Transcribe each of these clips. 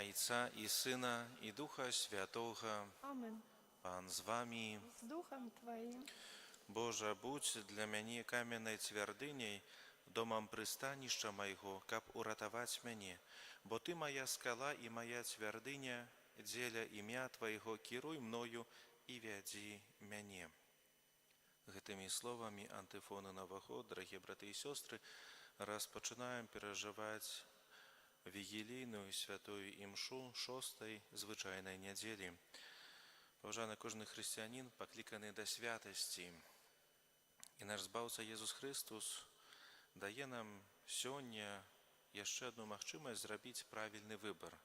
Ojca i Syna, i Ducha Świętego. Amen. Pan z wami. Z duchem Twoim. Boże, будź dla mnie kamiennej twierdzynią, domem przystaniszcza mojego, kab uratować mnie, bo Ty moja skala i moja twierdzynia, dzieля imię Twojego, kieruj мною i wiedzi mnie. Гэтымі словамі антыфоны Нового, дорогие браты и сестры, распочинаем переживать вігілійную святую імшу шостої звичайної неділі. Поважаний кожен християнин покликаний до святості. І наш Збавця Єсус Христос дає нам сьогодні ще одну можливість зробити правильний вибір.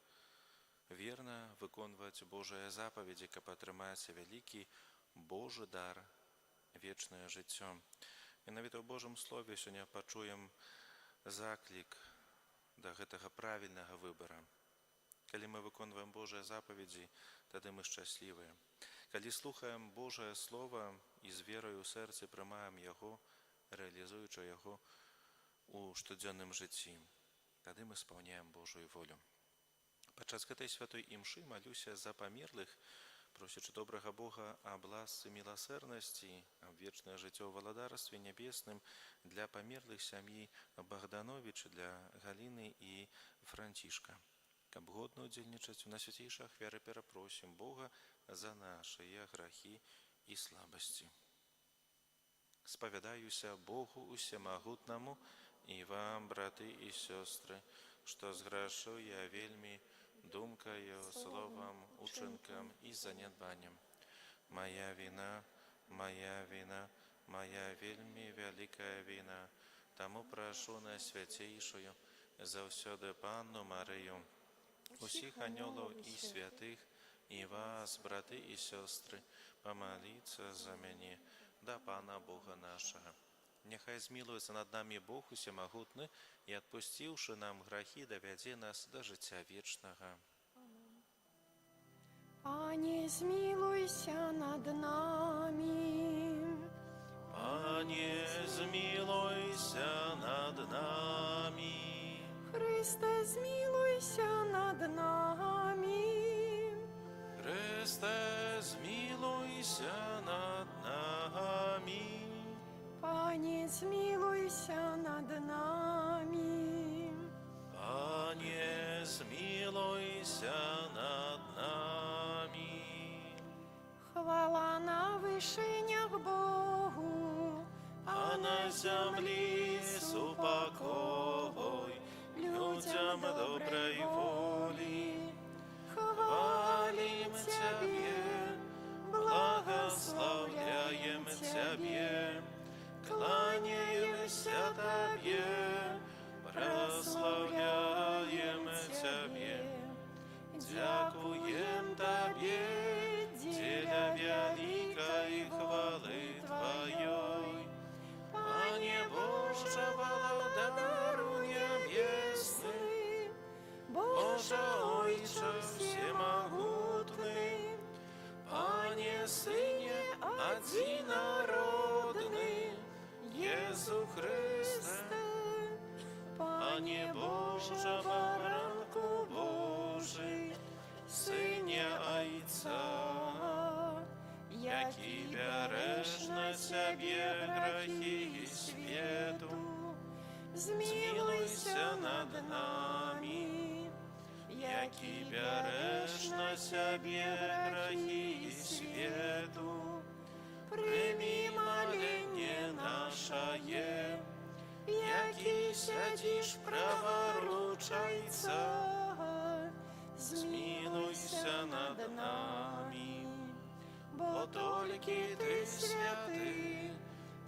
Вірно виконувати Божі заповіді, щоб отримати великий Божий дар – вічне життя. І навіть у Божому Слові сьогодні почуємо заклик до гэтага правильного выбора. Калі мы выконваем Божыя заповеди, тады мы шчаслівыя. Калі слухаем Божае Слово і з верою ў сэрцы прымаем яго, рэалізуючы яго у штодзённым жыцці, тады мы спаўняем Божую волю. Падчас гэтай святой імшы малюся за памерлых, просячы добрага Бога аб ласцы міласэрнасці, аб вечнае жыццё ў валадарстве нябесным для памерлых сям'і Богдановича, для Галіны і Францішка. Каб годна ўдзельнічаць у найсвяцейшай ахвяры, перапросім Бога за нашыя грахі і слабасці. Спавядаюся Богу усемагутнаму і вам, браты і сёстры, што зграшу я вельмі думкою, словом, учинком і занедбанням. Моя вина, моя вельми великая вина, тому прошу найсвятейшую, завсёды Панну Марию, усіх анёлов і святых, і вас, брати і сестри, помоліться за мене, до Пана Бога нашого. Нехай змилуется над нами Бог усемогутный и, отпустивши нам грехи, доведе нас до життя вечного. Пане, змилуйся над нами. Пане, змилуйся над нами. Христе, змилуйся над нами. Христе, змилуйся над нами. Пане, змилуйся над нами. Пане, змилуйся над нами. Хвала на вишенях Богу, А на землі супокой людям доброй воли. Хвалим Тебе, Благословляем Тебе, кланяемся Тебе, прославляем Тебе, дякуем Тебе, деля великой хвалы Твоей. Пане Боже, володару небесный, Боже Отче всемогутный, Пане Сыне одинородный, Иисус Христе, Пане Боже, Баранку Божий, Сыне Отца, який береш на себе грехи свету, змилуйся над нами, який береш на себе грехи свету, прими моление наше, який сядешь праворучайца, змилуйся над нами, бо тільки Ти святий,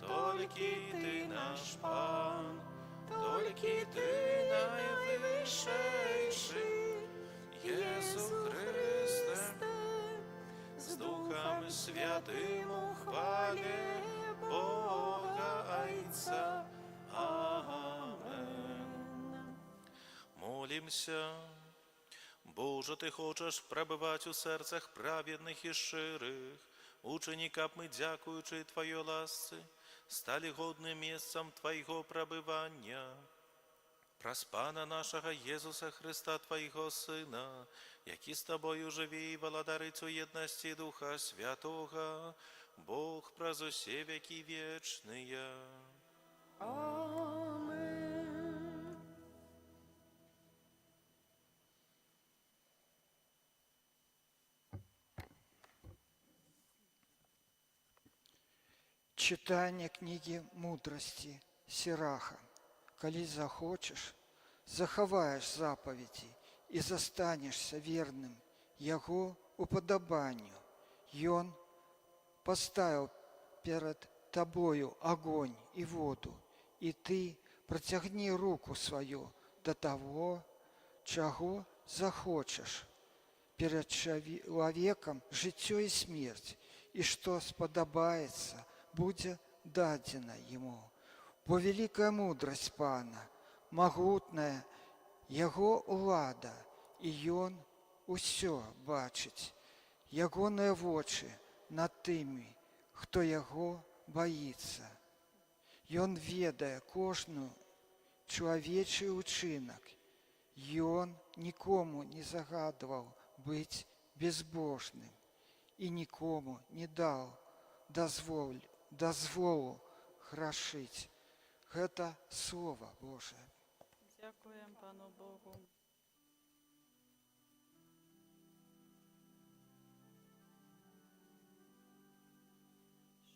тільки Ти наш Пан, тільки Ти найвищейший, Єсус Христе, з Духом Святим у хвалі Бога Отця. Амен. Молимся. Боже, Ти хочеш перебувати у серцях праведних і щирих, ученикам ми, дякуючи Твоїй ласці, стали годним місцем Твоєго пребывання. Праз Пана нашага Єзуса Христа, Твоего Сина, які з Тобою живі і владарить у єдності Духа Святого, Бог праз усе веки вечные. Amen. Читание книги мудрости Сираха. Коли захочешь, захаваешь заповеди и застанешься верным Яго уподобанию. Ён поставил перед тобою огонь и воду, и ты протягни руку свою до того, чего захочешь. Перед человеком житье и смерть, и что сподобается, будет дадено ему. Бо великая мудрость Пана, могутная Яго улада, і ён усё бачыць. Ягоныя вочы над тымі, хто яго баіцца. Ён ведае кожную чалавечы ўчынак. Ён нікому не загадваў быць безбожным і нікому не даў дазволу грашыць. Гэта Слова Божае. Дякуємо Пану Богу.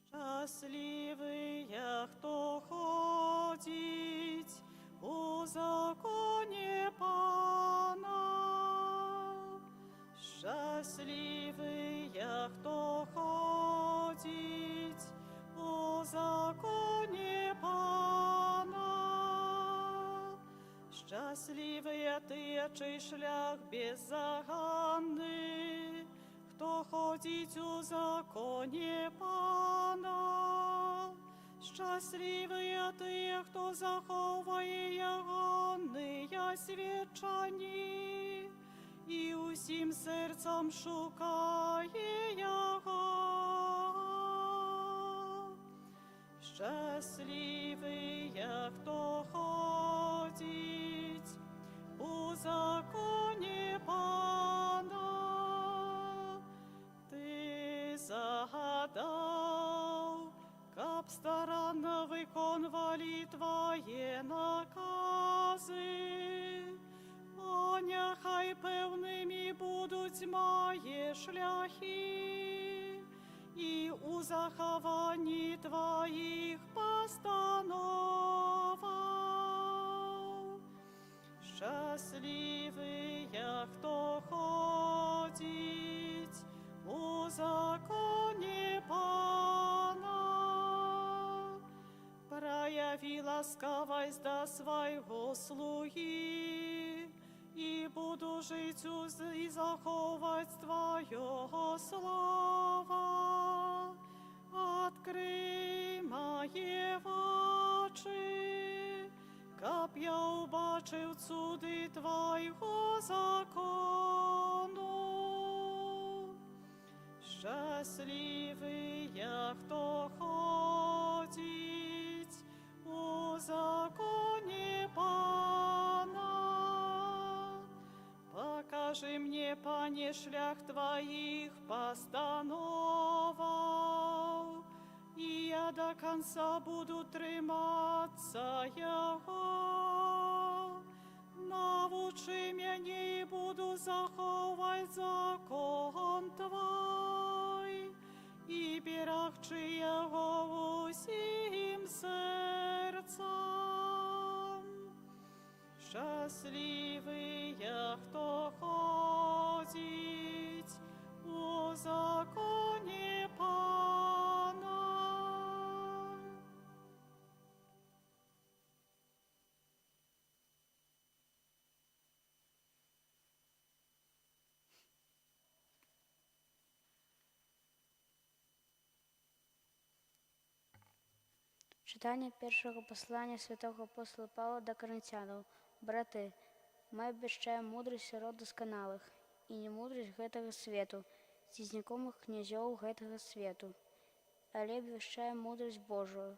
Щасливий я, хто ходить у законі Пана. Щасливий я, хто ходить у законі Пана. Щасливий ти, чий шлях беззаганний, хто ходить у законі Пана. Щасливий ти, хто заховує ягонные свідчані, і усім серцем шукає Його. Щасливий я, хто ходить у законі Пана. Ти загадав, каб старанно виконували твої накази, о, нехай певними будуть мої шляхи, і у захованні твоїх постановав. Щасливий я, хто ходить у законі Пана. Прояви ласкавость до своего слуги, и буду жить и заховать Твоего слова. Открий мои очи, каб я убачив цуди Твоего закону. Щасливий я, хто ходить у законі Пана. Покажи мне, Пане, шлях Твоих постановов, и я до конца буду триматься Його. Научи меня, и буду заховать закон Твой, и берегчи Його усім серцем. Щасливий я, хто ходить у законі Пана. Читання першого послання святого апостола Павла до Коринтянам. Брати, ми обіщаємо мудрість род досконалих, і не мудрість гэтага свету, ці знакомых князёў гэтага свету, але обіщаємо мудрість Божию,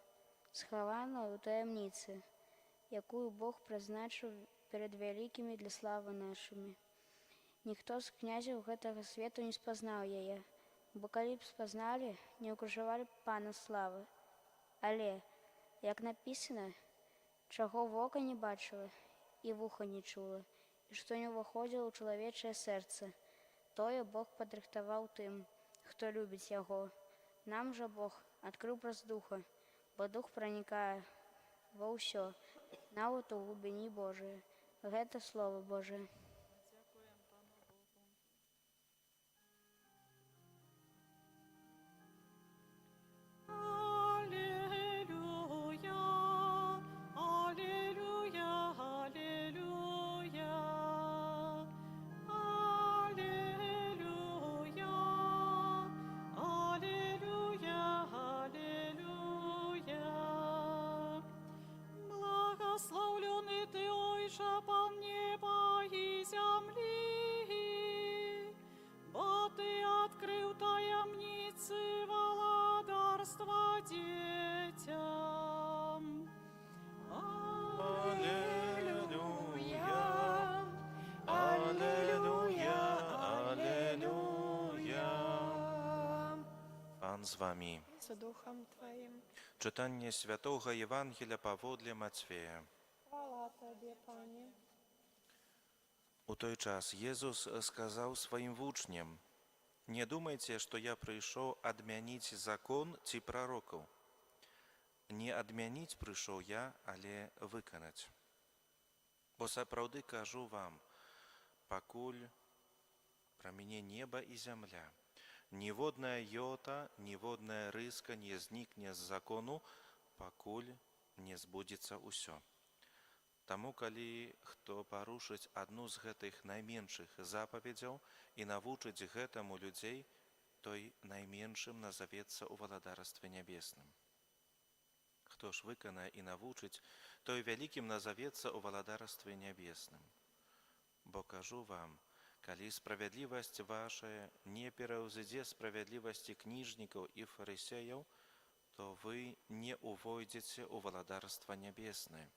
схованную у таємниці, якую Бог прызначыў перад вялікімі для славы нашымі. Ніхто з князяў гэтага свету не спазнаў яе, бо калі б спазналі, не ўкрыжавалі б пана славы. Але, як напісана, чаго вока не бачыла і вуха не чула, і што не ўваходзіла ў чалавечае сэрца, тое Бог падрыхтаваў тым, хто любіць яго. Нам жа Бог адкрыў праз духа, бо дух пранікае ва ўсё, нават у глыбіні Божыя. Гэта Слова Божае. Алілюя, алілюя, алілюя. Алілюя, алілюя, алілюя. Благословленный Ты, Ойша, Пан неба и земли, бо Ты открыл таямницы владарства детям. Аллилуйя, аллилуйя, аллилуйя. Пан з вами. З Духом Твоїм. Читання Святого Євангелія паводле Матвея. Хвала Тобі, Пані. У той час Єсус сказав своїм вучням: «Не думайте, що я прийшов адмяніць закон ці пророків. Не адмяніць прийшов я, але виконаць. Бо сапраўды кажу вам, пакуль праміне неба і зямля, ніводная йота, ніводная рыска не знікне з закону, пакуль не збудзецца ўсё. Таму, калі хто парушыць адну з гэтых найменшых запаведзяў і навучыць гэтаму людзей, той найменшым назавецца ў валадарстве нябесным. Хто ж выканае і навучыць, той вялікім назавецца ў валадарстве нябесным. Бо кажу вам, калі справядлівасць вашая не пераўзыдзе справядлівасці кніжнікаў і фарысеяў, то вы не увойдзеце ў валадарства нябеснае.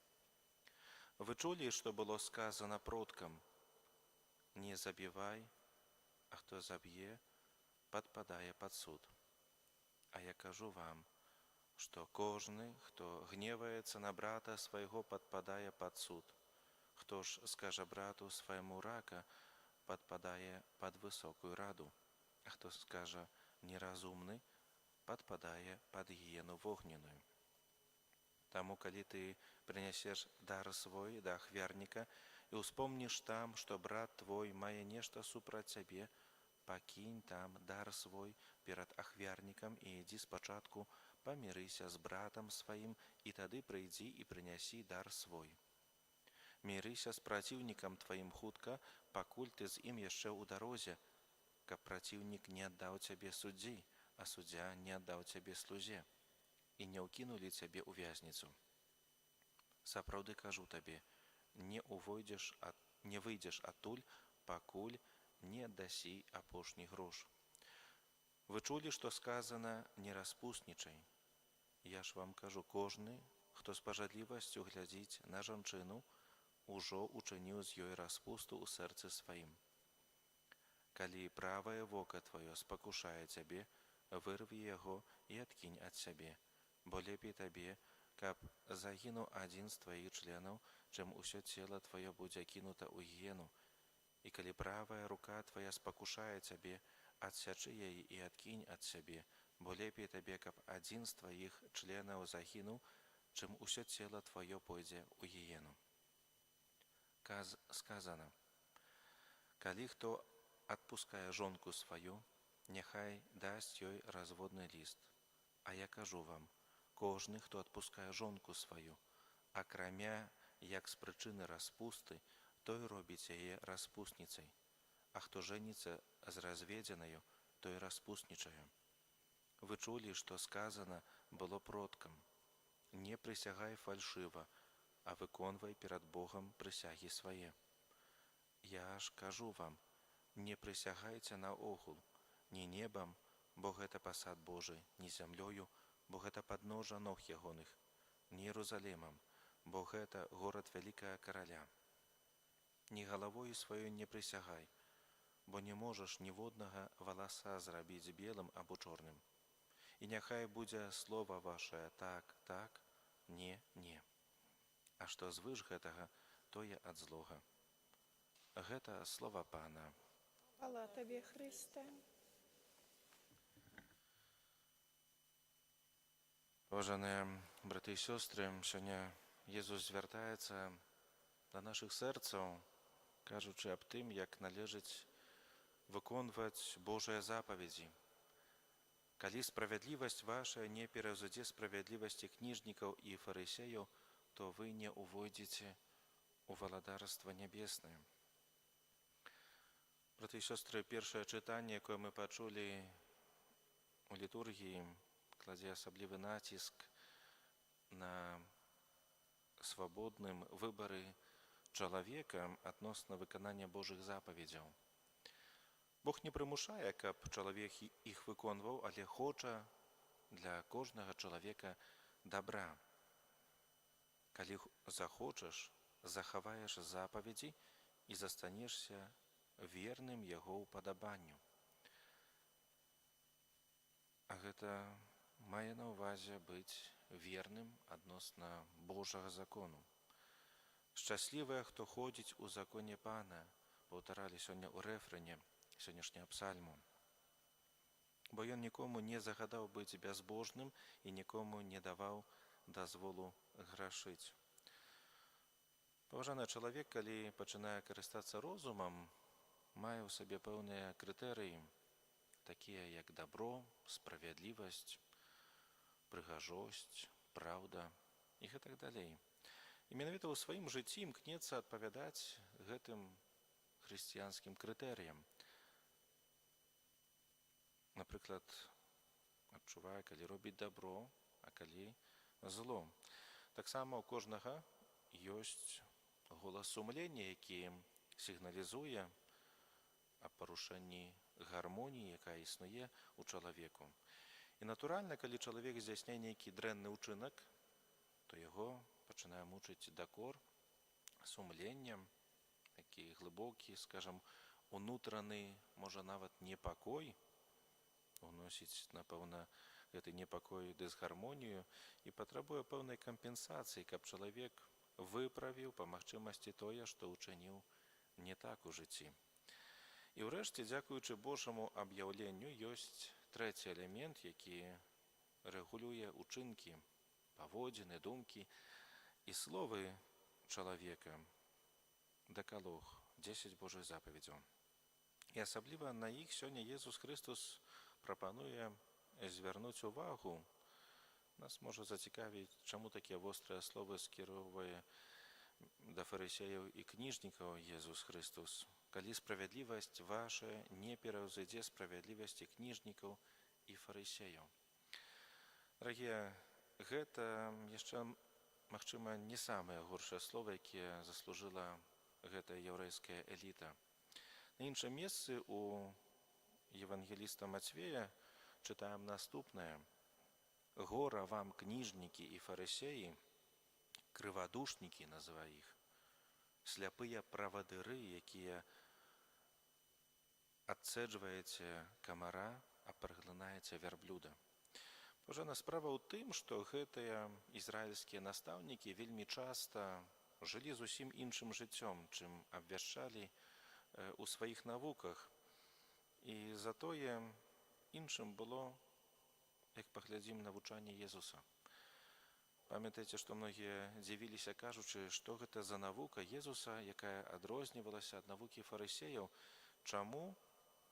Вы чулі, што было сказано продкам: «Не забівай, а хто заб'е, падпадае пад суд». А я кажу вам, што кожны, хто гневаецца на брата свайго, падпадае пад суд. Хто ж скажа брату свайму рака, падпадае пад высокую раду. А хто скажа неразумны, падпадае пад гіену вогненную. Таму, калі ты прынясеш дар свой да ахвярніка і ўспомніш там, што брат твой мае нешта супраць цябе, пакінь там дар свой перад ахвярнікам і ідзі спачатку памірыся з братам сваім, і тады прыйдзі і прынясі дар свой. Мірыся з праціўнікам тваім хутка, пакуль ты з ім яшчэ ў дарозе, каб праціўнік не аддаў цябе суддзі, а суддзя не аддаў цябе слузе, і не ўкінулі цябе ў вязніцу. Сапраўды кажу табе, не выйдзеш адтуль, пакуль не аддасі апошні грош. Вы чулі, што сказана: «Не распуснічай». Я ж вам кажу, кожны, хто з пажадлівасцю глядзіць на жанчыну, ужо учыніў з ёй распусту ў сэрцы сваім. Калі правае вока тваё спакушае цябе, вырві яго і адкінь ад сябе, бо лепей табе, каб загінуў адзін з тваіх членаў, чым усё цела тваё будзе кінута ў гіену. І калі правая рука твая спакушае цябе, адсячы яе і адкінь ад сябе, бо лепей табе, каб адзін з тваіх членаў загінуў, чым усё цела тваё пойдзе ў гіену. Сказана: «Калі хто адпускае жонку сваю, няхай дасць ёй разводны ліст. А я кажу вам, кожны, хто адпускае жонку сваю, акрамя як з прычыны распусты, той робіць яе распусніцай, а хто жэніцца з разведзенаю, той распуснічае. Вы чулі, што сказана было продкам: «Не прысягай фальшыва, а выконвай перад Богам прысягі свае». Я ж кажу вам, не прысягайце наогул, ні небам, бо гэта пасад Божы, ні зямлёю, бо гэта падножа ног ягоных, ні Єрусалемам, бо гэта горад вялікага караля. Ні галавою сваёй не прысягай, бо не можаш ніводнага валаса зрабіць белым або чорным. І няхай будзе слова вашае так, так, не, не. А што звыш гэтага, тое ад злога. Гэта слова Пана. Хвала Табе, Христе. Паважаныя браты і сёстры, сёння Езус звяртаецца да нашых сэрцаў, кажучы аб тым, як належыць выконваць Божыя запаведзі. Калі справядлівасць ваша не пераўзыдзе справядлівасці кніжнікаў і фарысеяў, то вы не увойдзеце у валадарства нябеснае. Браты і сёстры, першае чытанне, якое мы пачулі у літургіі, кладзе асаблівы націск на свабодным выбары чалавека адносна выканання Божых запаведзяў. Бог не прымушае, каб чалавек іх выконваў, але хоча для кожнага чалавека дабра. Калі захочаш, захаваеш запаведзі і застанешся верным яго ўпадабанню. А гэта мае на ўвазе быць верным адносна Божага закону. Шчаслівыя, хто ходзіць у законе Пана, паўтаралі сёння ў рэфрэне сённяшняга псальму. Бо ён нікому не загадаў быць бязбожным і нікому не даваў дазволу грашыць. Паважаны чалавек, калі пачынае карыстацца розумам, мае ў сабе пэўныя крытэрыі, такія як дабро, справядлівасць, прыгажосць, праўда і гэтак далей. І менавіта ў сваім жыцці імкнецца адпавядаць гэтым хрысціянскім крытэрыям. Напрыклад, адчувае, калі робіць дабро, а калі зло. Таксама ў кожнага ёсць голас сумлення, які сігналізуе аб парушэнні гармоніі, якая існуе ў чалавеку. І натуральна, калі чалавек здзяйсняе нейкі дрэнны ўчынак, то яго пачынае мучыць дакор, сумленне, такі глыбокі, скажам, унутраны, можа нават непакой, уносіць, напэўна, гэты непакой дысгармонію і патрабуе пэўнай кампенсацыі, каб чалавек выправіў па магчымасці тое, што ўчыніў не так у жыцці. І ўрэшце, дзякуючы Божаму аб'яўленню, ёсць трэці элемент, які рэгулюе ўчынкі, паводзіны, думкі і словы чалавека. Дэкалог, 10 Божых запаведзяў. І асабліва на іх сёння Езус Христос прапануе звярнуць увагу. Нас можа зацікавіць, чаму такія вострыя словы скіроўвае да фарысеяў і кніжнікаў Езус Христос. Калі справядлівасць ваша не пераўзыдзе справядлівасці кніжнікаў і фарысеяў. Дарагія, гэта яшчэ, магчыма, не самыя горшыя словы, якія заслужыла гэтая яўрэйская эліта. На іншым месцы у евангеліста Мацвея чытаем наступнае. «Гора вам, кніжнікі і фарысеі, крывадушнікі, называе іх, сляпыя правадыры, якія адцэджваеце камара, а праглынаеце вярблюда». Паважана, справа ў тым, што гэтыя ізраільскія настаўнікі вельмі часта жылі зусім іншым жыццём, чым абвяшчалі у сваіх навуках. І затое іншым было, як паглядзім, навучанне Езуса. Памятаеце, што многія дзівіліся, кажучы, што гэта за навука Езуса, якая адрознівалася ад навукі фарысеяў. Чаму?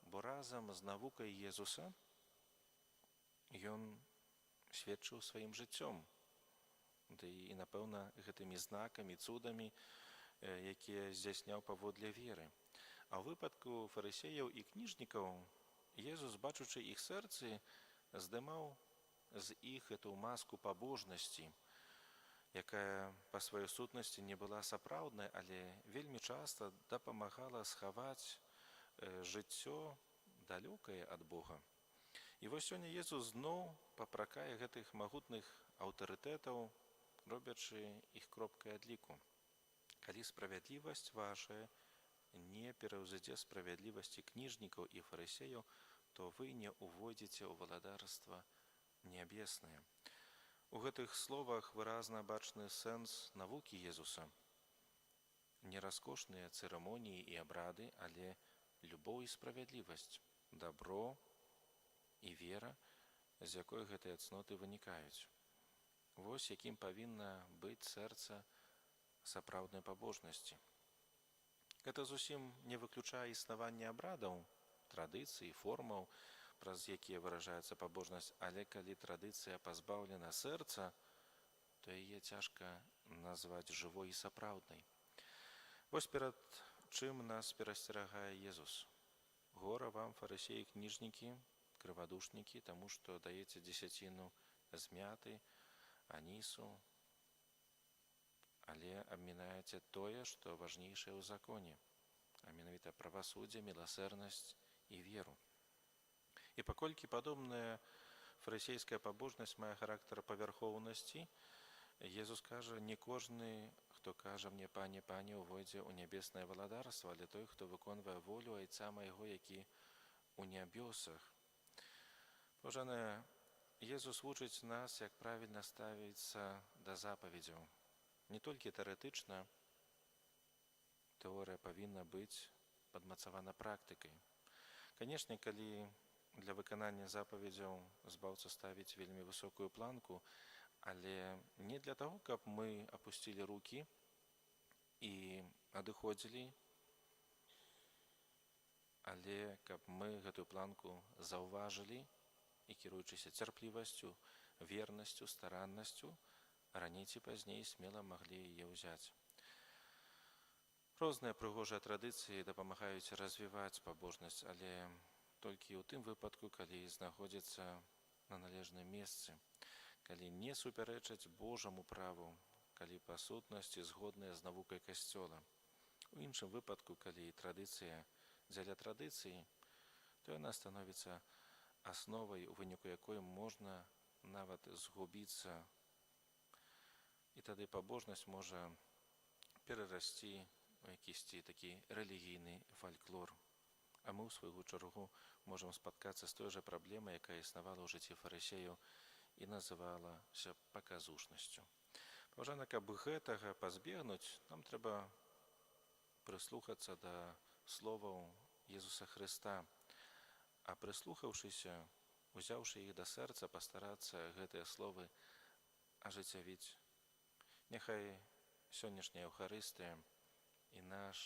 Бо разам з навукай Езуса ён сведчыў сваім жыццём. Ды і, напэўна, гэтымі знакамі, цудамі, якія здзяйсняў паводле веры. А ў выпадку фарысеяў і кніжнікаў Езус, бачучы іх сэрцы, здымаў з іх эту маску пабожнасці, якая па сваёй сутнасці не была сапраўднай, але вельмі часта дапамагала схаваць жыццё далёкае ад Бога. І вось сёння Езус зноў папракае гэтых магутных аўтарытэтаў, робячы іх кропкай адліку. Калі справядлівасць вашая не пераўзыдзе справядлівасці кніжнікаў і фарысеяў, то вы не ўвойдзеце ў валадарства нябеснае. У гэтых словах выразна бачны сэнс навукі Езуса. Не раскошныя цырымоніі і абрады, але любоў і справядлівасць, дабро і вера, з якой гэтыя цноты вынікаюць. Вось якім павінна быць сэрца сапраўднай пабожнасці. Гэта зусім не выключае існаванне абрадаў, традыцый, формаў, праз якія выражаецца пабожнасць, але калі традыцыя пазбаўлена сэрца, то яе цяжка назваць жывой і сапраўднай. Вось перад чым нас перасцерагае Езус. Гора вам, фарысеі, кніжнікі, крывадушнікі, таму што даеце дзесяціну з мяты, анісу, але абмінаеце тое, што важнейшае ў законе, а менавіта правасуддзе, міласэрнасць і веру. І паколькі падобная фарысейская пабожнасць мае характар павярхоўнасці, Езус кажа, не кожны, хто кажа мне, пане, пане, увойдзе ў нябеснае валадарства, але той, хто выконвае волю Айца майго, які ў нябёсах. Паважаныя, Езус вучыць нас, як правільна ставіцца да запаведзяў. Не толькі тэарэтычна, тэорыя павінна быць падмацавана практыкай. Канешне, калі для выканання запаведзяў збаўца ставіць вельмі высокую планку, але не для таго, каб мы апусцілі рукі і адыходзілі, але каб мы гэтую планку заўважылі і, кіруючыся цярплівасцю, вернасцю, стараннасцю, раней ці пазней смела маглі яе ўзяць. Розныя прыгожыя традыцыі дапамагаюць развіваць пабожнасць, але толькі ў тым выпадку, калі знаходзіцца на належным месцы, калі не супярэчаць Божаму праву, калі па сутнасці згодныя з навукай Касцёла. У іншым выпадку, калі традыцыя дзеля традыцыі, то яна становіцца асновай, у выніку якой можна нават згубіцца, і тады пабожнасць можа перарасці у якісьці такі рэлігійны фальклор. А мы, ў сваю чаргу, можам спаткацца з той жа праблемай, якая існавала ў жыцці фарысеяў і называлася паказушнасцю. Паважана, каб гэтага пазбегнуць, нам трэба прыслухацца да словаў Езуса Хрыста, а прыслухаўшыся, узяўшы іх да сэрца, пастарацца гэтыя словы ажыццявіць. Няхай сённяшняя Еўхарыстыя і наш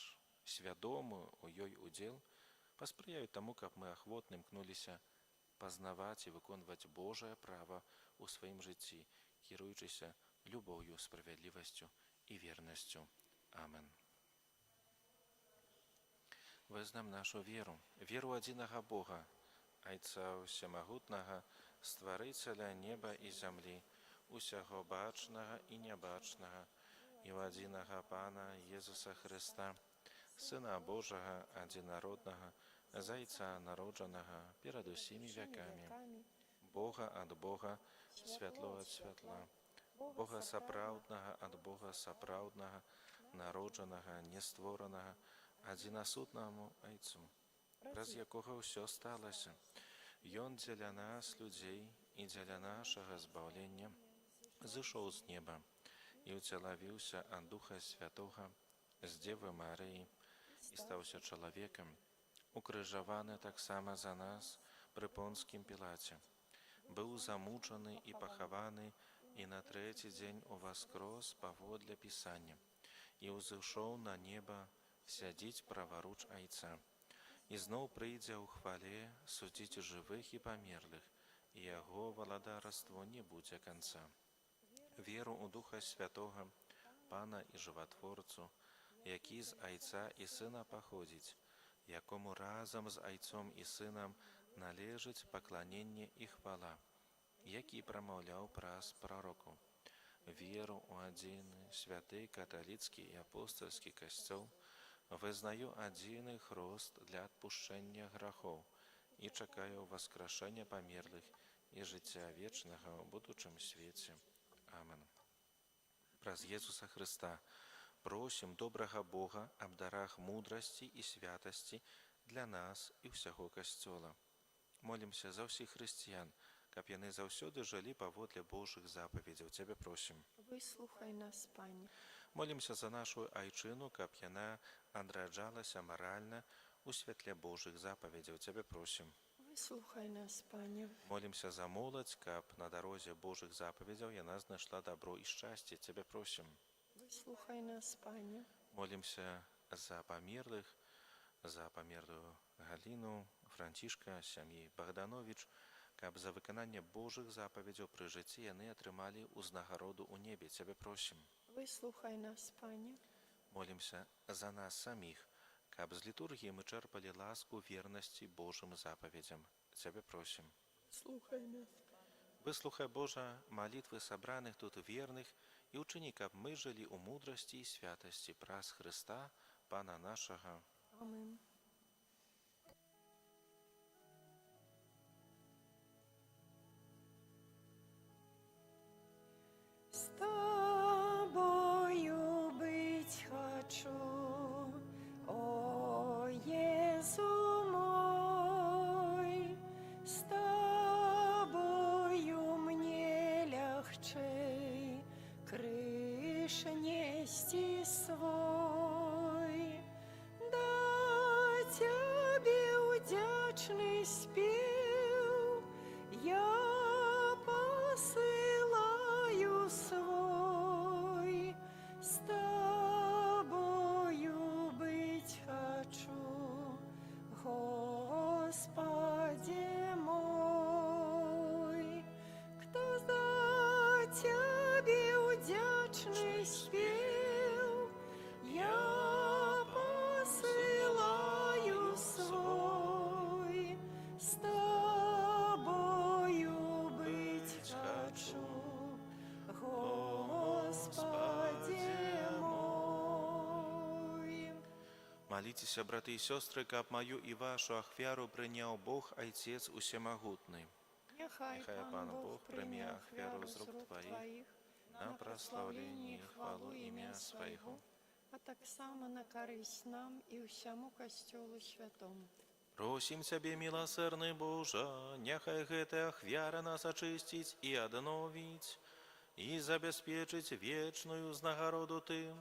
свядомы ў ёй удзел паспрыяюць таму, каб мы ахвотна імкнуліся пазнаваць і выконваць Божае права ў сваім жыцці, кіруючыся любоўю, справядлівасцю і вернасцю. Амен. Вызнам нашу веру, веру адзінага Бога, Айца ўсемагутнага, стварыцеля неба і зямлі, усяго бачнага і нябачнага, і ў адзінага Пана Езуса Хрыста, Сына Божага адзінароднага, Зайца народжанага перад усімі вякамі, Бога ад Бога, святло ад святла, Бога сапраўднага ад Бога сапраўднага, народжанага, нестворанага, адзінасутнаму Айцу, праз якога ўсё сталася. Ён дзеля нас, людзей, і дзеля нашага збаўлення зышоў з неба і ўцелавіўся ад Духа Святога з Дзевы Марыі і стаўся чалавекам, укрыжаваны таксама за нас пры Понскім Пілаце, быў замучаны і пахаваны, і на трэці дзень уваскрос паводле Пісання, і ўзышоў на неба сядзіць праваруч Айца, і зноў прыйдзе ў хвале судзіць жывых і памерлых, і яго валадарство не будзе канца. Веру ў Духа Святога, Пана і Жыватворцу, які з Айца і Сына паходзіць, якому разам з Айцом і Сынам належыць пакланенне і хвала, які прамаўляў праз прароку. Веру ў адзіны святы каталіцкі і апостальскі касцёл, вызнаю адзіны хрост для адпушчэння грахоў і чакаю воскрешэння памерлых і жыцця вечнага ў будучым свеце. Амен. Праз Езуса Христа просім добрага Бога аб дарах мудрасці і святасці для нас і ўсяго Касцёла. Молімся за ўсіх хрысціян, каб яны заўсёды жылі паводле Божых запаведзяў. Цябе просім. Выслухай нас, Пане. Молімся за нашу айчыну, каб яна адраджалася маральна у святле Божых запаведзяў. Цябе просім. Выслухай нас, Пане. Молімся за моладзь, каб на дарозе Божых запаведзяў яна знайшла дабро і шчасце. Цябе просім. Выслухай нас, Пане. Молімся за памерлых, за памерлую Галіну, Францішка, сям'і Богданович, каб за выкананне Божых запаведзяў пры жыцці яны атрымалі ўзнагароду ў небе. Цябе просім. Выслухай нас, Пане. Молімся за нас саміх, каб з літургіі мы чэрпалі ласку вернасці Божым запаведзям. Цябе просім. Слухай нас. Выслухай, Божа, малітвы сабраных тут верных і ўчыні, каб мы жылі ў мудрасці і святасці праз Хрыста, Пана нашага. Амин. С тобою быть хочу, о Иисус мой, с тобою мне легче крыш нести свой. Да тебе удячный спев я посылаю свой, с тобою быть хочу, Господи мой. Кто за тебе удячный спев я посылаю свой, с тобою быть хочу, Господи мой. Маліцеся, браты і сёстры, каб маю і вашу ахвяру прыняў Бог, Айцец усемагутны. Нехай Пан Бог прийме ахвяру з рук Твоїх на прославлення і хвалу ім'я Свайго, а так само на користь нам і всьому Костьолу Святому. Просім Цябе, міласэрны Божа, няхай гэтая ахвяра нас ачысціць і адновіць, і забяспечыць вечную знагароду тым,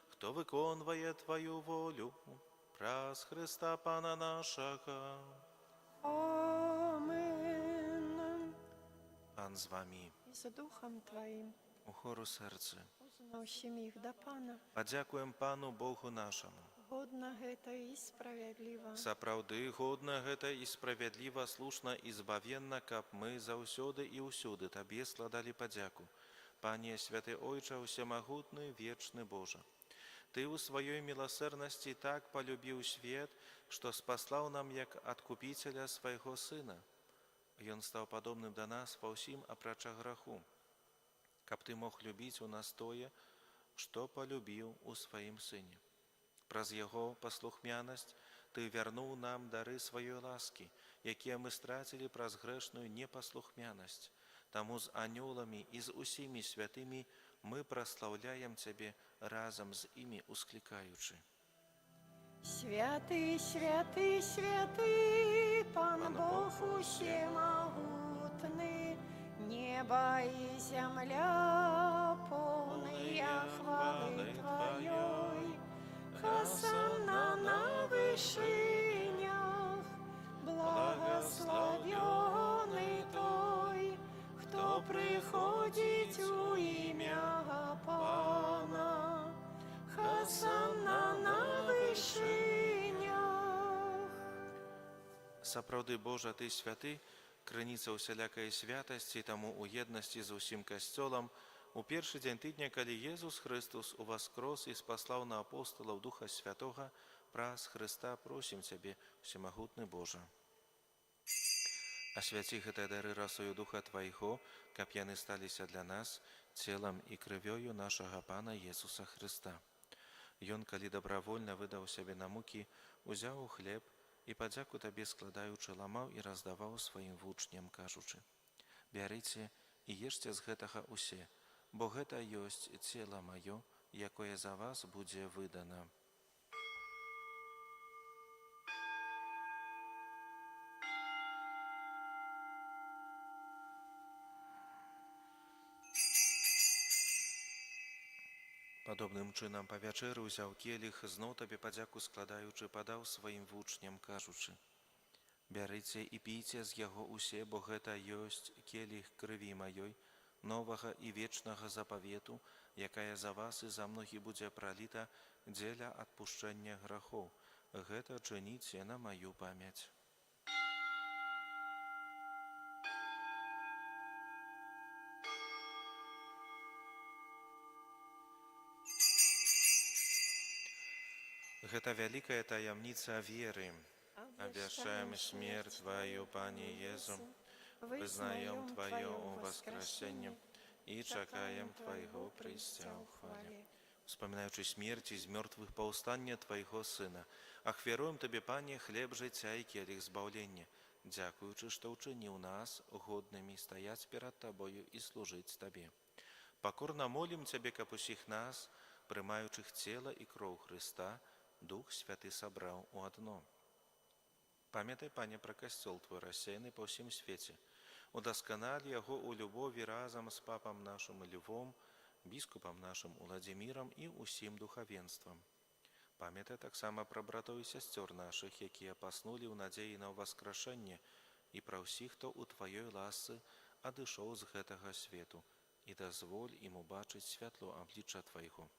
хто выконвае Твою волю праз Христа Пана нашага. Амин. Пан з вамі, І за Духом Твоїм, у хору серце. узнавшим їх до Пана, Падзякуем Пану Богу нашаму. годна гэта і справедлива. Сапраўды годна гэта і справядліва, слушна і збавенна, каб мы заўсёды і ўсюды Табе складалі падзяку. Пане святы Ойча, усемагутны, вечны Божа. Ты ў сваёй міласэрнасці так палюбіў свет, што спаслаў нам як адкупіцеля свайго Сына. Ён стаў падобным да нас ва ўсім апрача граху, каб Ты мог любіць у нас тое, што палюбіў у сваім Сыне. Праз Яго паслухмянасць Ты вярнуў нам дары сваёй ласкі, якія мы страцілі праз грэшную непаслухмянасць. Таму з анёламі і з усімі святымі мы праслаўляем Цябе разам з імі усклікаючы. Святый, святый, святый, Пан Бог усемогутный, небо и земля полные хвалы Твоей. Хосанна на вышинях, благословенный той, кто приходит у имя Пана. Хосанна на вышинях. Сапраўды, Божа, Ты святы, крыніца ўсялякай святасці, таму у еднасці з усім касцёлам у першы дзень тыдня, калі Езус Христос уваскрос і спаслаў на апостолаў Духа Святога, праз Христа просім Цябе, усемагутны Божа. Асвяці гэтыя дары расою Духа Твайго, каб яны сталіся для нас целам і крывёю нашага Пана Езуса Христа. Ён, калі добравольна выдаў сябе на мукі, узяў хлеб і падзяку Табе складаючы ламаў і раздаваў сваім вучням, кажучы: «Бярыце і ешце з гэтага усе, бо гэта ёсць цела маё, якое за вас будзе выдана. Падобным чынам па вячэры ўзяў келіх, зноў табе падзяку складаючы, падаў сваім вучням, кажучы: бярыце і пійце з яго усе, бо гэта ёсць келіх крыві маёй, новага і вечнага запавету, якая за вас і за многіх будзе праліта дзеля адпушчэння грахоў. Гэта чыніце на маю памяць. Гэта вялікая таямніца веры. Абвяшчаем смерть Твою, Пане Езу, вызнаем Твое воскресение и чакаем Твоего прийстя в хвале. Вспоминаючи смерть из мертвых повстання Твоего Сына, ахвяруем Тебе, Пане, хлеб життя и келих збавлення, дякуючи, что учинил нас годными стоять перед Тобою и служить Тебе. Покорно молим Тебе, как усіх нас, приймаючих тіло і кров Христа, Дух Святый собрал у одно. Памятай, Пане, про костел Твой рассеянный по всем свете. Удоскональ его у любови разом с папом нашим Львом, біскупом нашим Владимиром и усім духовенством. Памятай так само про братов и сестер наших, якія паснули в надеї на воскрешение, и про всіх, хто у Твоей ласцы одышоў з гэтага свету, и дозволь им убачить святло обличчя Твоего.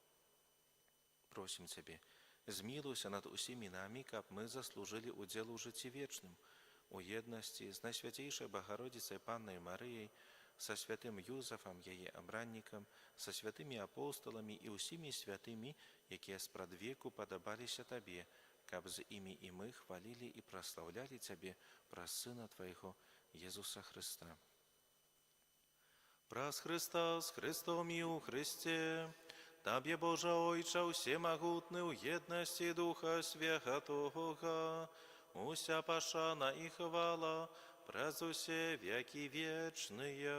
Просим Тебе, змилуйся над усіми нами, каб мы заслужили удел у житті вечным, у єдності з Найсвятейшей Богородицей Панной Марией, со святым Юзефом, яе обранником, со святыми апостолами и усіми святыми, якія спрадвеку подобалися Табе, каб з ими и мы хвалили и прославляли Тебе праз Сына Твоего, Иисуса Христа. Праз Христа, с Христом и у Христе, Табе, Боже Ойче, всемогутный, у єдності Духа Святого, уся пошана и хвала, през усе веки вечные.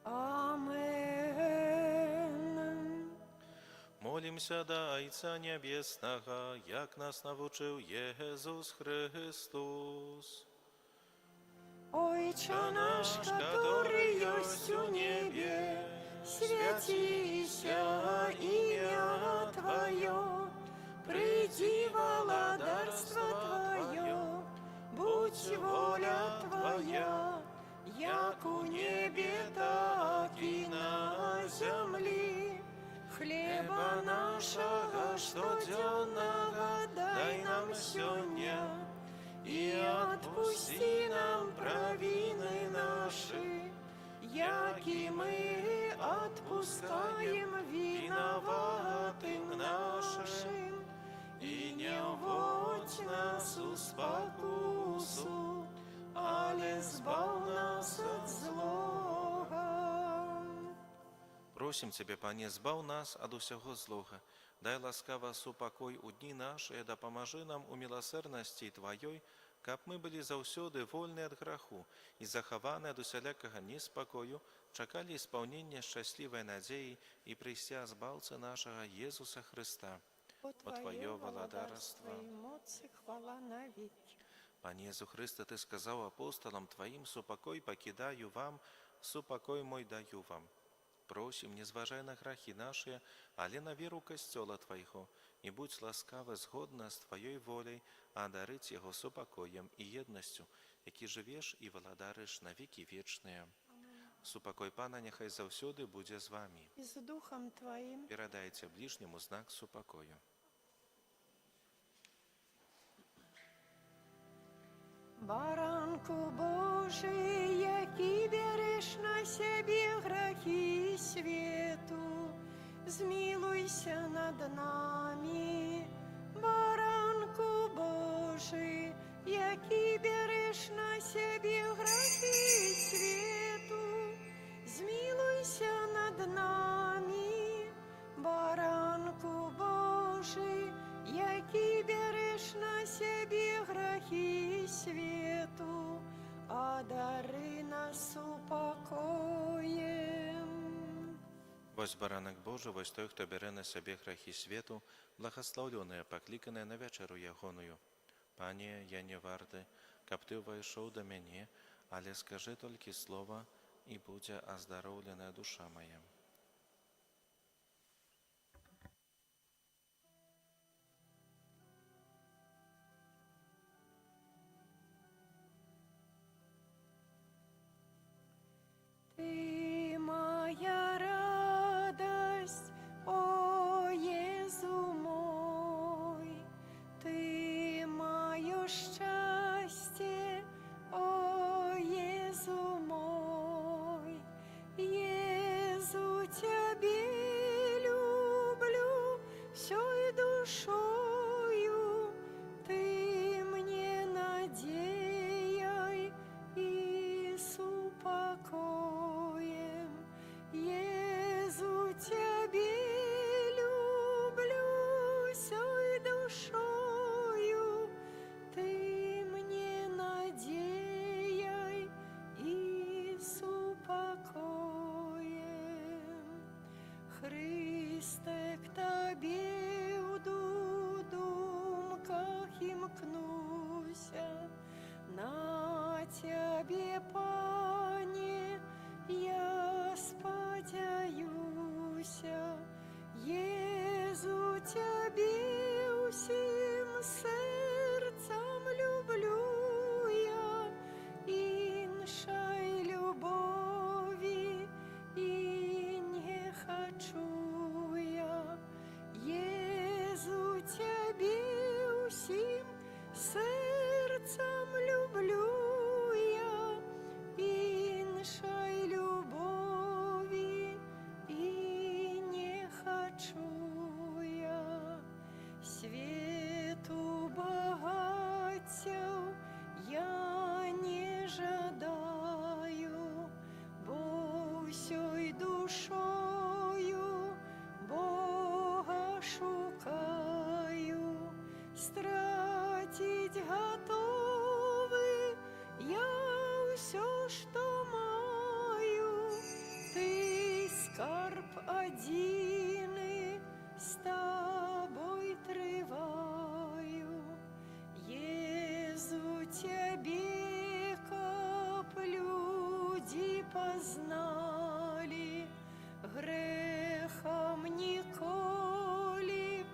Амен. Молимся до Отца Небесного, як нас навчив Єсус Христос. Ойче наш, который есть у небе, святися имя Твое, приди владарство Твое, будь воля Твоя, як у небе, так и на земле. Хлеба нашего штоденного дай нам сегодня, и отпусти нам провины наши, яки мы отпускаем виноватым нашим, и не вводь нас у спокусу, але збав нас от злого. Просим Тебе, Пане, збав нас от усього злога, дай ласкаво супокой у дні наші, да поможи нам у милосердності Твоей, каб мы были заўсёды вольны от граху и захаваны от усялякага неспокою, чакали исполнения счастливой надеи и прийстя збавцы нашего Иисуса Христа. От Твое владарство и моц и хвала навеки. Пане Иисус Христе, Ты сказал апостолам Твоим: «Супокой покидаю вам, супокой мой даю вам». Просим, не зважай на грахи наши, але на веру костела Твоего, и будь ласкавы згодно с Твоей волей, одарить его супокоем и едностью, які живеш и владариш на веки вечные. Супокой Пана нехай завсёды буде з вами. И с Духом Твоим. Передайте ближнему знак супокою. Баранку Божий, який береш на себе грехи свету, змилуйся над нами. Баранку Божий, який береш на себе грехи свету, змилуйся над нами. Баранку Божий, який береш на себе грехи свету, одари нас упокоем. Вось баранак Божы, вось той, хто бере на сябе грахі свету, благословленыя, пакліканыя на вечеру ягоную. Пане, я не варты, каб ты ўвайшоў да мяне, але скажы толькі слова, і будзе аздароўленая душа моя. Ты моя радость, о Езу мой, Ты мое счастье, о Езу мой, Езу Тебе люблю всей душою, Ты мне надеяй и с упокоем. Езу Тебе люблю всей душою, Ты мне надеяй и с упокоем. Христе, к Тебе в думках имкнуся, на Тебе, Пане, я сподяюся. Езу Тебе усім серцем люблю я, іншай любові і не хочу я. Езу Тебе усім серцем люблю я, іншай любові і не хочу я. Свету багаттяв я не жадаю, бо всей душою Бога шукаю. Стратить готовы я все, что маю. Ты скарб одиный, с Тобой триваю. Езу Тебе, каб люди познали, грехом ніколи б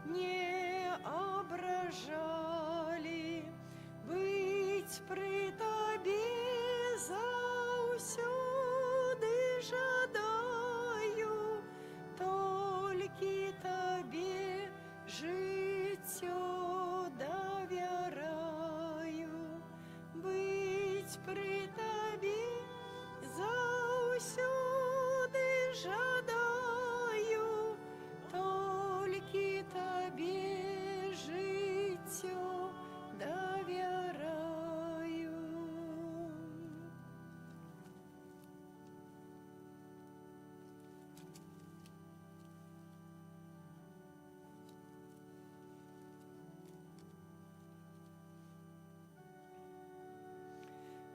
не ображали. Быть при Тебе заўсёды жадаю, толькі Тебе жыццё давяраю. Быть при Тебе заўсёды жадаю, толькі Тебе жыццё давяраю.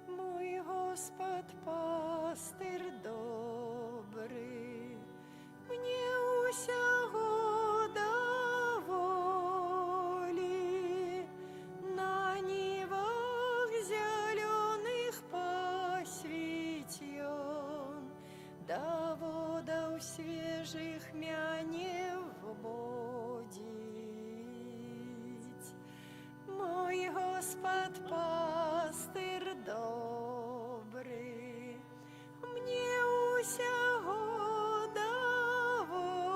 Мой Господ пастир добрий, мне усяго доволі. На нивах зеленых пасвіть он, до водов свежих мяне вводить. Мой Господ пастир добрий, мне усяго доволі.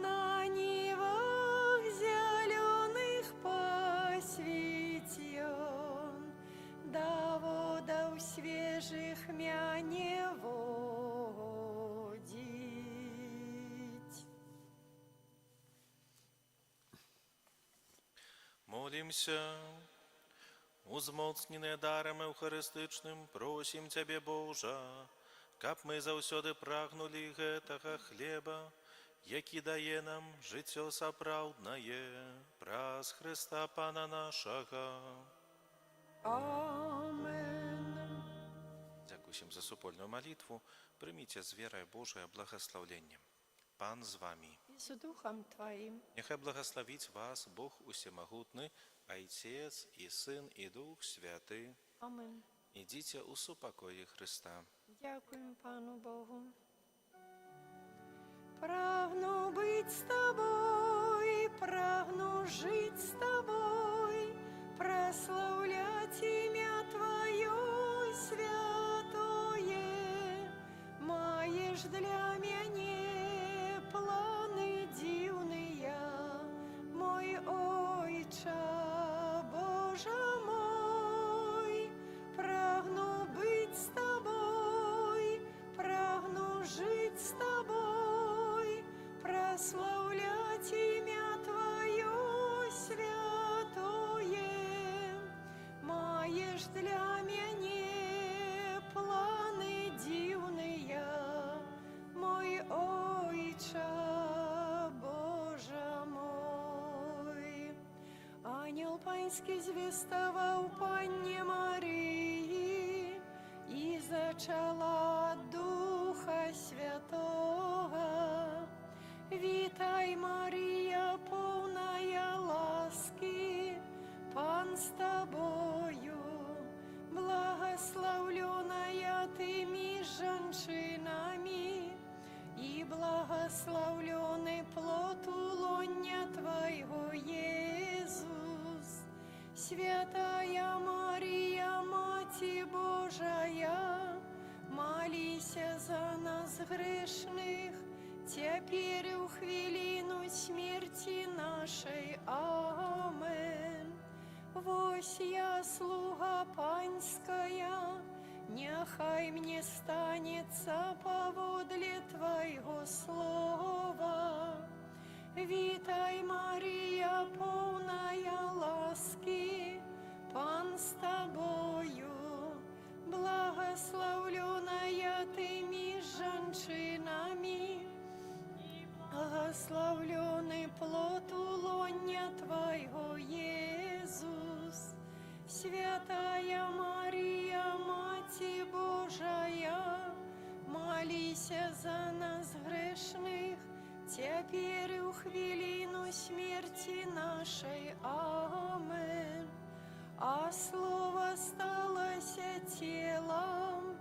На нивах зеленых пасвіть он, до водов свежих мяне водить. Молимся. Узмоцненыя дарам эўхарыстычным, просім Цябе, Божа, каб мы заўсёды прагнулі гэтага хлеба, які дае нам жыццё сапраўднае, праз Хрыста Пана нашага. Амен. Дзякуй усім за супольную молитву, примите з верой Божие благословление. Пан з вами. и с Духом Твоим. Нехай благословить вас Бог Усемогутный, Отец и Сын и Дух Святый. Амин. Идите у супокої Христа. Дякуємо Пану Богу. Прагну быть с Тобой, прагну жить с Тобой, прославлять имя Твое святое. Маешь для меня планы дивные, мой Отче, Боже мой. Прагну быть с Тобой, прагну жить с Тобой, прославлять имя Твое святое. Маешь для меня планы дивные, мой Отче, Боже мой. Ангел Панський звістував Панні Марії і зачала Духа Святого. Вітай, Марія, повная ласки, Пан з тобою, благословленная ты між женщинами, и благословленный плод улонья Твоего, Иисус. Святая Мария, Мати Божия, молись за нас грешных, теперь у хвилину смерти нашей. Амен. Вось я, слуга Панськая, нехай мне станется поводле Твоего слова. Вітай, Марія, повная ласки, Пан с Тобою, благословленная ты між женщинами, и благословленный плод улонья Твоего, Иисус. Святая Мария, Мати Божия, молись за нас грешных, теперь у хвилину смерти нашей. Амен. А Слово сталося телом